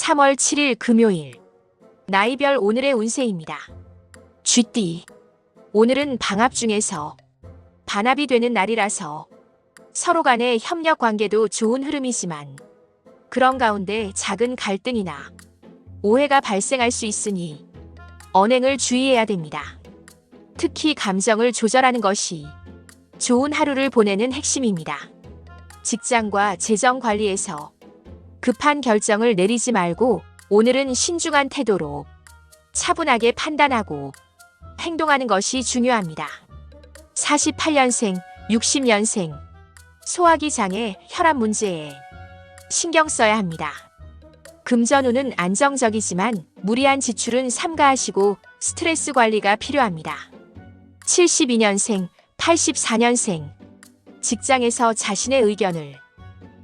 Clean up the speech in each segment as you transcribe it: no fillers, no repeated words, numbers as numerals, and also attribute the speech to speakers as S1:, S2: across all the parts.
S1: 3월 7일 금요일. 나이별 오늘의 운세입니다. 쥐띠. 오늘은 방합 중에서 반합이 되는 날이라서 서로 간의 협력 관계도 좋은 흐름이지만 그런 가운데 작은 갈등이나 오해가 발생할 수 있으니 언행을 주의해야 됩니다. 특히 감정을 조절하는 것이 좋은 하루를 보내는 핵심입니다. 직장과 재정 관리에서 급한 결정을 내리지 말고 오늘은 신중한 태도로 차분하게 판단하고 행동하는 것이 중요합니다. 48년생, 60년생, 소화기 장애, 혈압 문제에 신경 써야 합니다. 금전운은 안정적이지만 무리한 지출은 삼가하시고 스트레스 관리가 필요합니다. 72년생, 84년생, 직장에서 자신의 의견을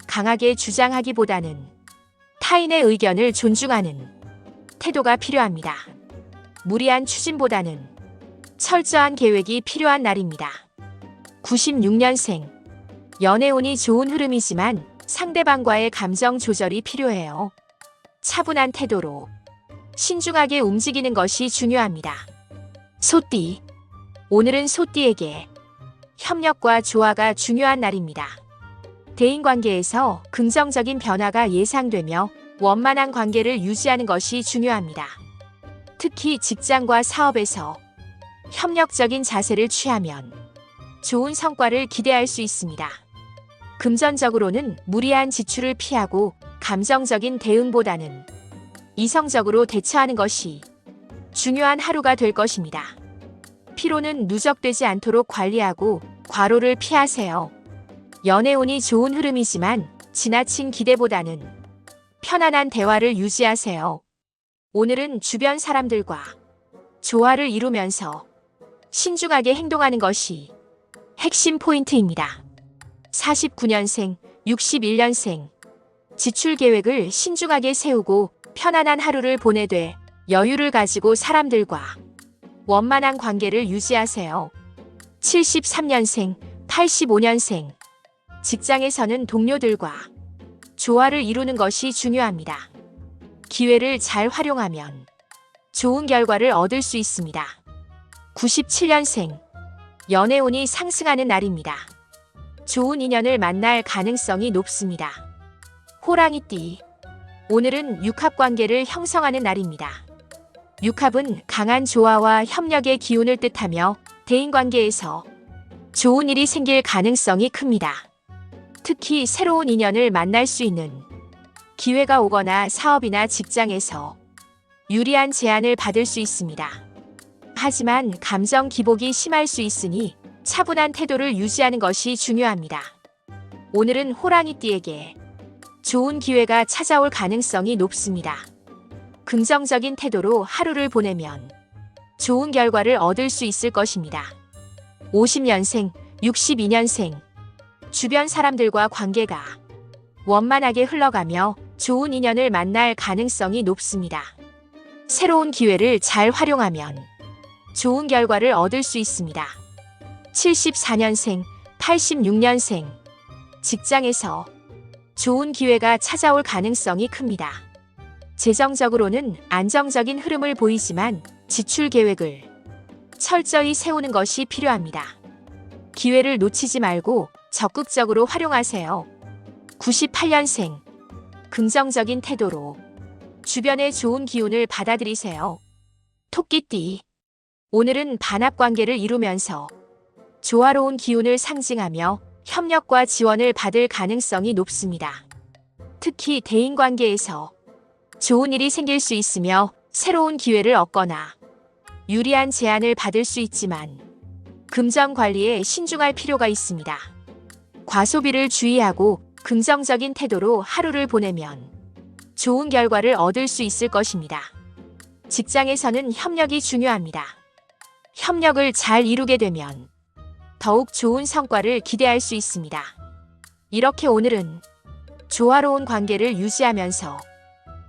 S1: 강하게 주장하기보다는 타인의 의견을 존중하는 태도가 필요합니다. 무리한 추진보다는 철저한 계획이 필요한 날입니다. 96년생, 연애운이 좋은 흐름이지만 상대방과의 감정 조절이 필요해요. 차분한 태도로 신중하게 움직이는 것이 중요합니다. 소띠. 오늘은 소띠에게 협력과 조화가 중요한 날입니다. 대인관계에서 긍정적인 변화가 예상되며 원만한 관계를 유지하는 것이 중요합니다. 특히 직장과 사업에서 협력적인 자세를 취하면 좋은 성과를 기대할 수 있습니다. 금전적으로는 무리한 지출을 피하고 감정적인 대응보다는 이성적으로 대처하는 것이 중요한 하루가 될 것입니다. 피로는 누적되지 않도록 관리하고 과로를 피하세요. 연애운이 좋은 흐름이지만 지나친 기대보다는 편안한 대화를 유지하세요. 오늘은 주변 사람들과 조화를 이루면서 신중하게 행동하는 것이 핵심 포인트입니다. 49년생, 61년생, 지출 계획을 신중하게 세우고 편안한 하루를 보내되 여유를 가지고 사람들과 원만한 관계를 유지하세요. 73년생, 85년생, 직장에서는 동료들과 조화를 이루는 것이 중요합니다. 기회를 잘 활용하면 좋은 결과를 얻을 수 있습니다. 97년생, 연애운이 상승하는 날입니다. 좋은 인연을 만날 가능성이 높습니다. 호랑이띠. 오늘은 육합관계를 형성하는 날입니다. 육합은 강한 조화와 협력의 기운을 뜻하며 대인관계에서 좋은 일이 생길 가능성이 큽니다. 특히 새로운 인연을 만날 수 있는 기회가 오거나 사업이나 직장에서 유리한 제안을 받을 수 있습니다. 하지만 감정 기복이 심할 수 있으니 차분한 태도를 유지하는 것이 중요합니다. 오늘은 호랑이띠에게 좋은 기회가 찾아올 가능성이 높습니다. 긍정적인 태도로 하루를 보내면 좋은 결과를 얻을 수 있을 것입니다. 50년생, 62년생, 주변 사람들과 관계가 원만하게 흘러가며 좋은 인연을 만날 가능성이 높습니다. 새로운 기회를 잘 활용하면 좋은 결과를 얻을 수 있습니다. 74년생, 86년생, 직장에서 좋은 기회가 찾아올 가능성이 큽니다. 재정적으로는 안정적인 흐름을 보이지만 지출 계획을 철저히 세우는 것이 필요합니다. 기회를 놓치지 말고 적극적으로 활용하세요. 98년생, 긍정적인 태도로 주변의 좋은 기운을 받아들이세요. 토끼띠. 오늘은 반합 관계를 이루면서 조화로운 기운을 상징하며 협력과 지원을 받을 가능성이 높습니다. 특히 대인관계에서 좋은 일이 생길 수 있으며 새로운 기회를 얻거나 유리한 제안을 받을 수 있지만 금전 관리에 신중할 필요가 있습니다. 과소비를 주의하고 긍정적인 태도로 하루를 보내면 좋은 결과를 얻을 수 있을 것입니다. 직장에서는 협력이 중요합니다. 협력을 잘 이루게 되면 더욱 좋은 성과를 기대할 수 있습니다. 이렇게 오늘은 조화로운 관계를 유지하면서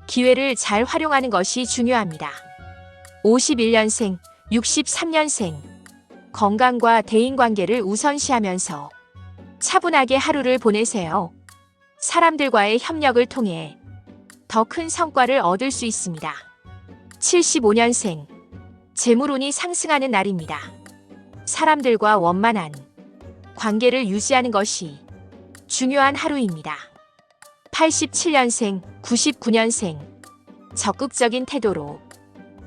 S1: 기회를 잘 활용하는 것이 중요합니다. 51년생, 63년생, 건강과 대인관계를 우선시하면서 차분하게 하루를 보내세요. 사람들과의 협력을 통해 더 큰 성과를 얻을 수 있습니다. 75년생. 재물운이 상승하는 날입니다. 사람들과 원만한 관계를 유지하는 것이 중요한 하루입니다. 87년생, 99년생. 적극적인 태도로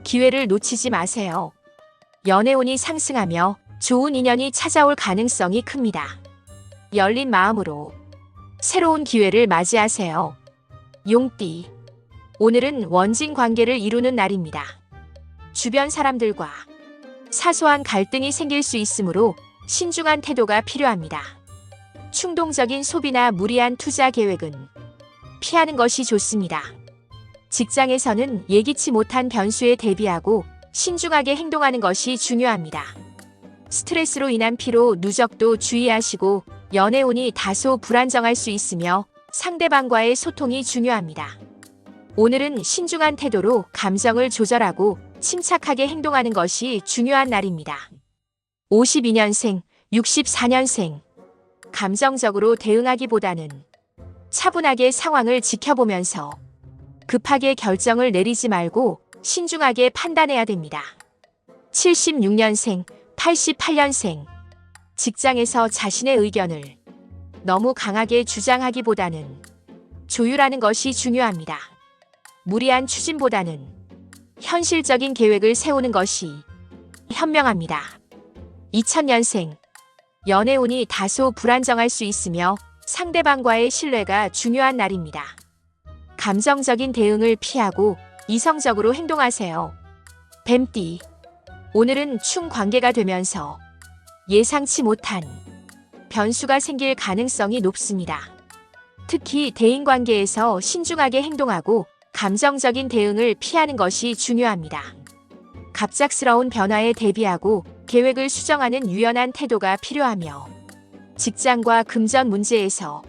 S1: 기회를 놓치지 마세요. 연애운이 상승하며 좋은 인연이 찾아올 가능성이 큽니다. 열린 마음으로 새로운 기회를 맞이하세요. 용띠. 오늘은 원진 관계를 이루는 날입니다. 주변 사람들과 사소한 갈등이 생길 수 있으므로 신중한 태도가 필요합니다. 충동적인 소비나 무리한 투자 계획은 피하는 것이 좋습니다. 직장에서는 예기치 못한 변수에 대비하고 신중하게 행동하는 것이 중요합니다. 스트레스로 인한 피로, 누적도 주의하시고 연애운이 다소 불안정할 수 있으며 상대방과의 소통이 중요합니다. 오늘은 신중한 태도로 감정을 조절하고 침착하게 행동하는 것이 중요한 날입니다. 52년생, 64년생. 감정적으로 대응하기보다는 차분하게 상황을 지켜보면서 급하게 결정을 내리지 말고 신중하게 판단해야 됩니다. 76년생, 88년생. 직장에서 자신의 의견을 너무 강하게 주장하기보다는 조율하는 것이 중요합니다. 무리한 추진보다는 현실적인 계획을 세우는 것이 현명합니다. 2000년생. 연애운이 다소 불안정할 수 있으며 상대방과의 신뢰가 중요한 날입니다. 감정적인 대응을 피하고 이성적으로 행동하세요. 뱀띠. 오늘은 충관계가 되면서 예상치 못한 변수가 생길 가능성이 높습니다. 특히 대인관계에서 신중하게 행동하고 감정적인 대응을 피하는 것이 중요합니다. 갑작스러운 변화에 대비하고 계획을 수정하는 유연한 태도가 필요하며 직장과 금전 문제에서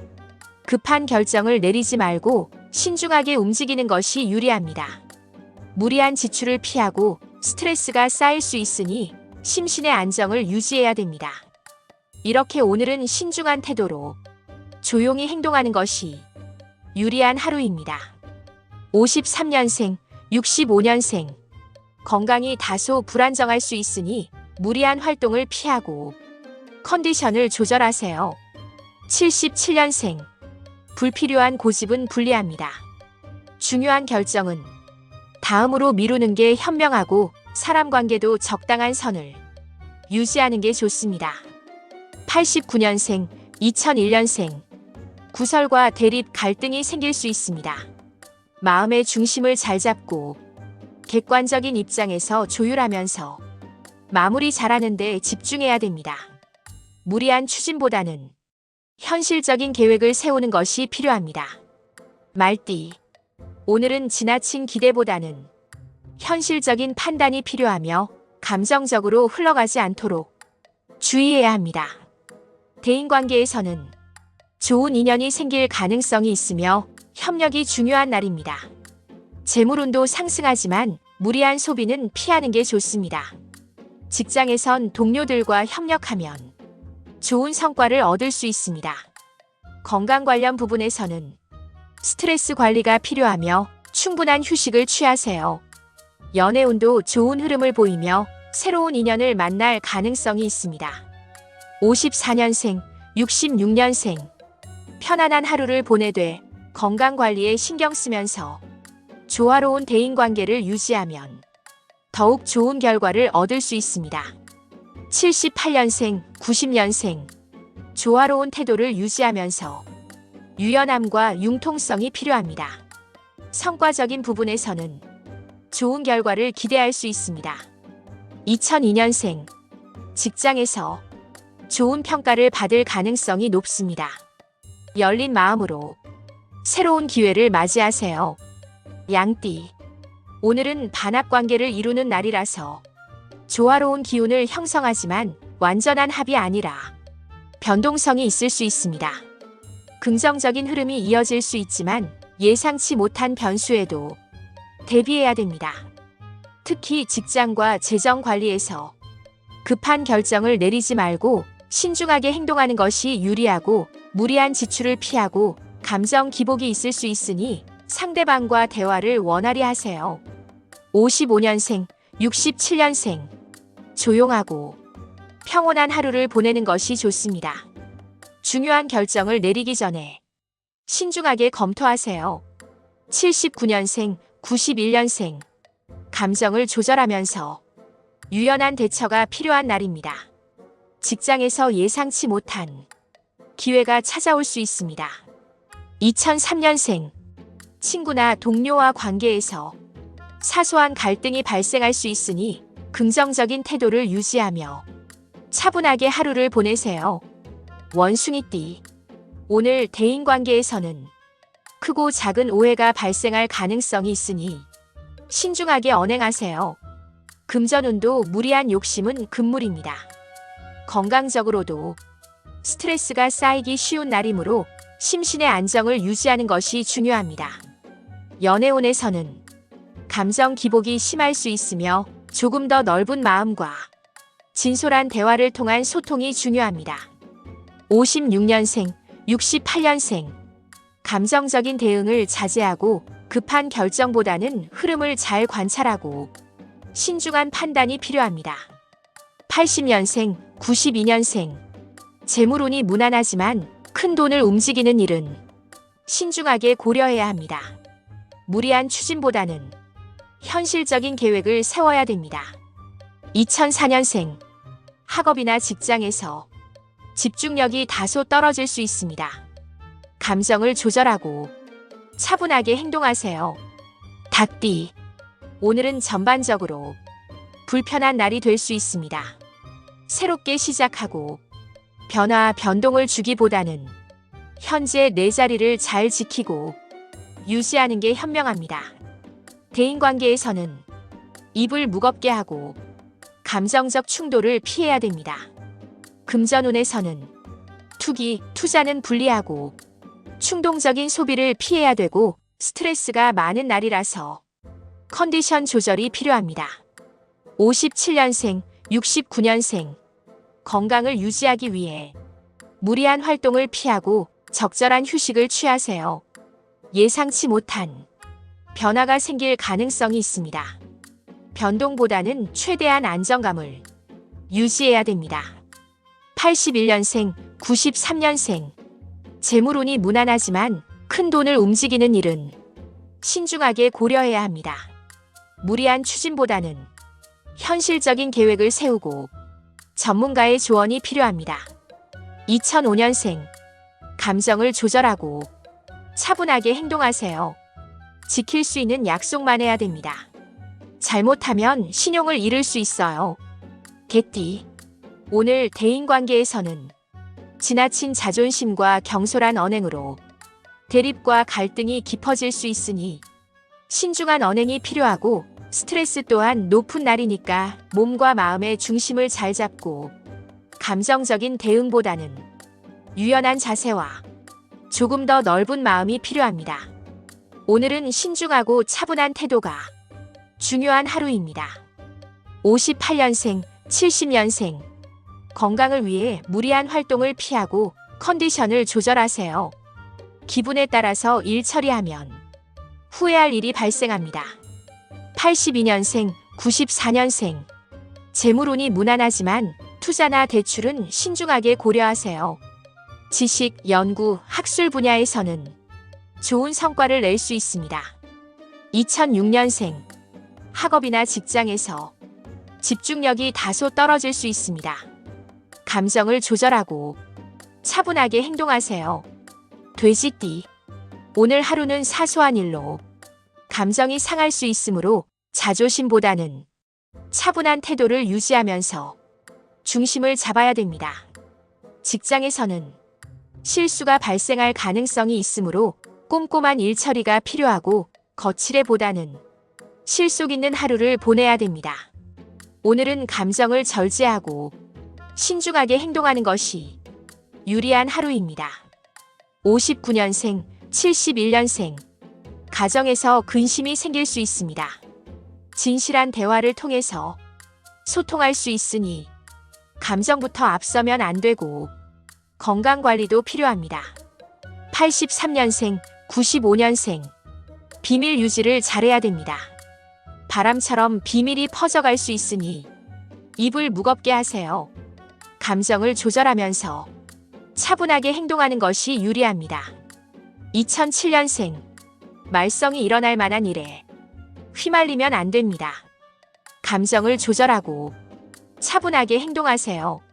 S1: 급한 결정을 내리지 말고 신중하게 움직이는 것이 유리합니다. 무리한 지출을 피하고 스트레스가 쌓일 수 있으니 심신의 안정을 유지해야 됩니다. 이렇게 오늘은 신중한 태도로 조용히 행동하는 것이 유리한 하루입니다. 53년생, 65년생. 건강이 다소 불안정할 수 있으니 무리한 활동을 피하고 컨디션을 조절하세요. 77년생. 불필요한 고집은 불리합니다. 중요한 결정은 다음으로 미루는 게 현명하고 사람 관계도 적당한 선을 유지하는 게 좋습니다. 89년생, 2001년생. 구설과 대립, 갈등이 생길 수 있습니다. 마음의 중심을 잘 잡고 객관적인 입장에서 조율하면서 마무리 잘하는 데 집중해야 됩니다. 무리한 추진보다는 현실적인 계획을 세우는 것이 필요합니다. 말띠. 오늘은 지나친 기대보다는 현실적인 판단이 필요하며 감정적으로 흘러가지 않도록 주의해야 합니다. 대인관계에서는 좋은 인연이 생길 가능성이 있으며 협력이 중요한 날입니다. 재물운도 상승하지만 무리한 소비는 피하는 게 좋습니다. 직장에선 동료들과 협력하면 좋은 성과를 얻을 수 있습니다. 건강 관련 부분에서는 스트레스 관리가 필요하며 충분한 휴식을 취하세요. 연애운도 좋은 흐름을 보이며 새로운 인연을 만날 가능성이 있습니다. 54년생, 66년생. 편안한 하루를 보내되 건강관리에 신경 쓰면서 조화로운 대인관계를 유지하면 더욱 좋은 결과를 얻을 수 있습니다. 78년생, 90년생. 조화로운 태도를 유지하면서 유연함과 융통성이 필요합니다. 성과적인 부분에서는 좋은 결과를 기대할 수 있습니다. 2002년생. 직장에서 좋은 평가를 받을 가능성이 높습니다. 열린 마음으로 새로운 기회를 맞이하세요. 양띠. 오늘은 반합관계를 이루는 날이라서 조화로운 기운을 형성하지만 완전한 합이 아니라 변동성이 있을 수 있습니다. 긍정적인 흐름이 이어질 수 있지만 예상치 못한 변수에도 대비해야 됩니다. 특히 직장과 재정 관리에서 급한 결정을 내리지 말고 신중하게 행동하는 것이 유리하고 무리한 지출을 피하고 감정 기복이 있을 수 있으니 상대방과 대화를 원활히 하세요. 55년생, 67년생. 조용하고 평온한 하루를 보내는 것이 좋습니다. 중요한 결정을 내리기 전에 신중하게 검토하세요. 79년생, 91년생. 감정을 조절하면서 유연한 대처가 필요한 날입니다. 직장에서 예상치 못한 기회가 찾아올 수 있습니다. 2003년생. 친구나 동료와 관계에서 사소한 갈등이 발생할 수 있으니 긍정적인 태도를 유지하며 차분하게 하루를 보내세요. 원숭이띠. 오늘 대인관계에서는 크고 작은 오해가 발생할 가능성이 있으니 신중하게 언행하세요. 금전운도 무리한 욕심은 금물입니다. 건강적으로도 스트레스가 쌓이기 쉬운 날이므로 심신의 안정을 유지하는 것이 중요합니다. 연애운에서는 감정 기복이 심할 수 있으며 조금 더 넓은 마음과 진솔한 대화를 통한 소통이 중요합니다. 56년생, 68년생. 감정적인 대응을 자제하고 급한 결정보다는 흐름을 잘 관찰하고 신중한 판단이 필요합니다. 80년생, 92년생. 재물운이 무난하지만 큰 돈을 움직이는 일은 신중하게 고려해야 합니다. 무리한 추진보다는 현실적인 계획을 세워야 됩니다. 2004년생. 학업이나 직장에서 집중력이 다소 떨어질 수 있습니다. 감정을 조절하고 차분하게 행동하세요. 닭띠. 오늘은 전반적으로 불편한 날이 될 수 있습니다. 새롭게 시작하고 변동을 주기보다는 현재 내 자리를 잘 지키고 유지하는 게 현명합니다. 대인관계에서는 입을 무겁게 하고 감정적 충돌을 피해야 됩니다. 금전운에서는 투자는 분리하고 충동적인 소비를 피해야 되고 스트레스가 많은 날이라서 컨디션 조절이 필요합니다. 57년생, 69년생. 건강을 유지하기 위해 무리한 활동을 피하고 적절한 휴식을 취하세요. 예상치 못한 변화가 생길 가능성이 있습니다. 변동보다는 최대한 안정감을 유지해야 됩니다. 81년생, 93년생. 재물운이 무난하지만 큰 돈을 움직이는 일은 신중하게 고려해야 합니다. 무리한 추진보다는 현실적인 계획을 세우고 전문가의 조언이 필요합니다. 2005년생. 감정을 조절하고 차분하게 행동하세요. 지킬 수 있는 약속만 해야 됩니다. 잘못하면 신용을 잃을 수 있어요. 개띠. 오늘 대인관계에서는 지나친 자존심과 경솔한 언행으로 대립과 갈등이 깊어질 수 있으니 신중한 언행이 필요하고 스트레스 또한 높은 날이니까 몸과 마음의 중심을 잘 잡고 감정적인 대응보다는 유연한 자세와 조금 더 넓은 마음이 필요합니다. 오늘은 신중하고 차분한 태도가 중요한 하루입니다. 58년생, 70년생. 건강을 위해 무리한 활동을 피하고 컨디션을 조절하세요. 기분에 따라서 일 처리하면 후회할 일이 발생합니다. 82년생, 94년생. 재물운이 무난하지만 투자나 대출은 신중하게 고려하세요. 지식, 연구, 학술 분야에서는 좋은 성과를 낼 수 있습니다. 2006년생. 학업이나 직장에서 집중력이 다소 떨어질 수 있습니다. 감정을 조절하고 차분하게 행동하세요. 돼지띠. 오늘 하루는 사소한 일로 감정이 상할 수 있으므로 자존심보다는 차분한 태도를 유지하면서 중심을 잡아야 됩니다. 직장에서는 실수가 발생할 가능성이 있으므로 꼼꼼한 일 처리가 필요하고 거칠애보다는 실속 있는 하루를 보내야 됩니다. 오늘은 감정을 절제하고 신중하게 행동하는 것이 유리한 하루입니다. 59년생, 71년생. 가정에서 근심이 생길 수 있습니다. 진실한 대화를 통해서 소통할 수 있으니 감정부터 앞서면 안 되고 건강 관리도 필요합니다. 83년생, 95년생. 비밀 유지를 잘해야 됩니다. 바람처럼 비밀이 퍼져갈 수 있으니 입을 무겁게 하세요. 감정을 조절하면서 차분하게 행동하는 것이 유리합니다. 2007년생. 말썽이 일어날 만한 일에 휘말리면 안 됩니다. 감정을 조절하고 차분하게 행동하세요.